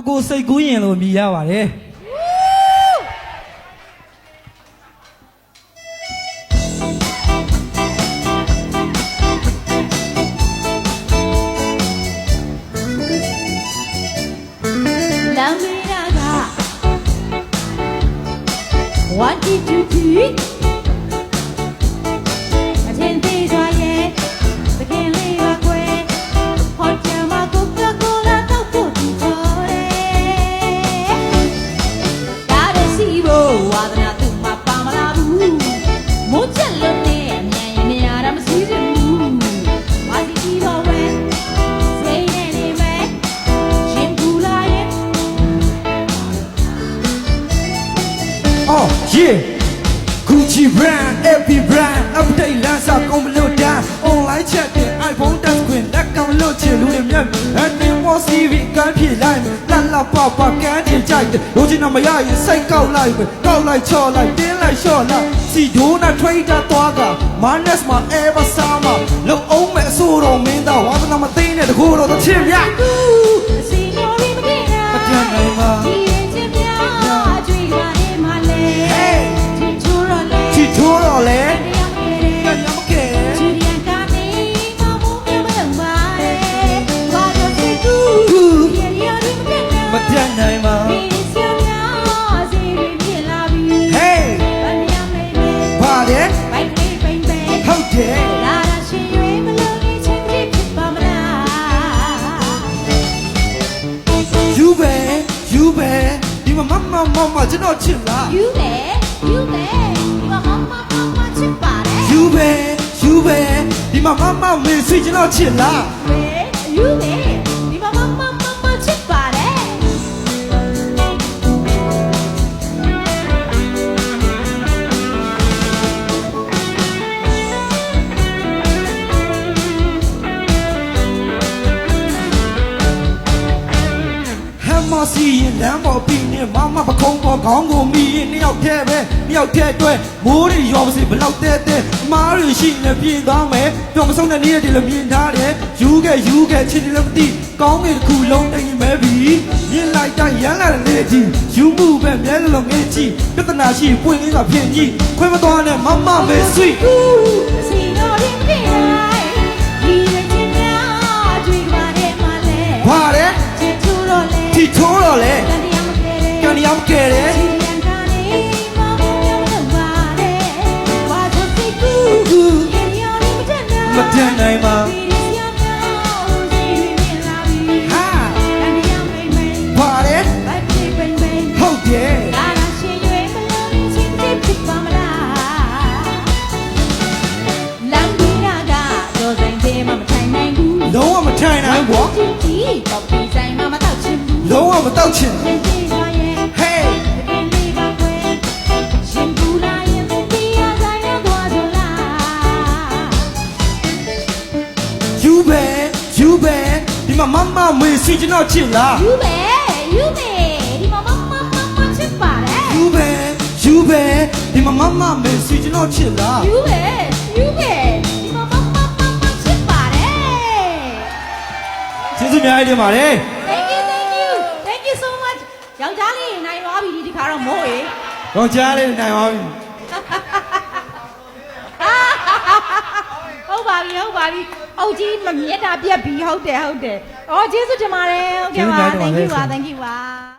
ကိုစိတ်ကူးရင်လို့မြည်ရပါတယ်What did you do? I didn't think I yet. The can't leave a way. Hot jam, Coca-Cola, no food for it. That is zero. What not to my Pamela. Motel, I'm season. What did you win? Say anyway. Jim Gulayan. Oh yeah Gucci brand every brand update လမ်းစာကုန်မလို့တန်း online chat တဲ့ iPhone 10 screen လက်ကောင်လို့ချင်လူတွေမြတ်အနေမောစီဗီကန်းပြေလိုက်လန်လာပါပါကန်းတင်ကြိုက်တယ်လိုချင်တော့မရရင်စိတ်ကောက်လိုက်ပဲကောက်လိုက်ချော့လိုက်တင်းလိုက်လျှော့လိုက်စီဒိုးနဲ့ trader သွားက Manes မှာ ever summer လုံအောင်မဲ့အဆိုးတော်မင်းသားဝါသနာမသိနဲ့တကူတော့သချင်ပြမတန်နိုင်ပါထိုးတော့လေကံရမကဲမတန်နိုင်ပါဟေးပါတယ်ဟုတ်တယ်ယူပဲဒီမှာမကျွန်တော်ချစ်လားယူပဲဒီမှာမမေဆွေကျွန်တော်ချစ်လားယူပဲဒီမှာမချစ်ပါတယ်စီရင်လမ်းပေါ်ပြီးနေမပခုံးပေါ်ခေါင်းကိုမီရင်နှစ်ယောက်တည်းအတွက်မိုးတွေရောပါစေဘလောက်တဲ့မားတွေရှိနေပြေးသွားမယ်ပြောမဆုံးတဲ့နေ့တွေလည်းမြင်ထားတယ်ယူခဲ့ချစ်တယ်လည်းမသိကောင်းငယ်တစ်ခုလုံးတိမ်မဲပြီမြင်လိုက်တိုင်းရမ်းလာတဲ့နေ့ကြီးယူမှုပဲမြဲလုံးငယ်ကြည့်ပြဿနာရှိပွင့်လေးကဖြစ်ကြီးခွဲမသွားနဲ့မမေဆွေစီတော်ရင်ပြေးဒီရဲ့ချင်များတွေ့ကြတယ်မလဲပါတယ်ချစ်ထိုးတော့လေကန်ရမကဲတယ်မတန်နိုင်ပါဟာပါတယ်ဟုတ်တယ်လုံးဝမထိုင်နိုင်ဘူးလုံးဝမတောက်ချင်ယူပဲဒီမှာမမေစီကျွန်တော်ချစ်လားယူပဲဒီမှာမချစ်ပါတယ်ယူပဲဒီမှာမမေစီကျွန်တော်ချစ်လားယူပဲဒီမှာမချစ်ပါတယ်ကျေးဇူးများတင်ပါတယ် Thank you so much ယောက်ျားလေးနိုင်သွားပြီဒီခါတော့မိုးရေယောက်ျားလေးနိုင်သွားပြီဟုတ်ပါပြီအုတ်ကြီးမမြတ်တာပြက်ပြီဟုတ်တယ်ဩကျေးဇူးတင်ပါတယ်ဟုတ်ကဲ့ပါ thank you ပါ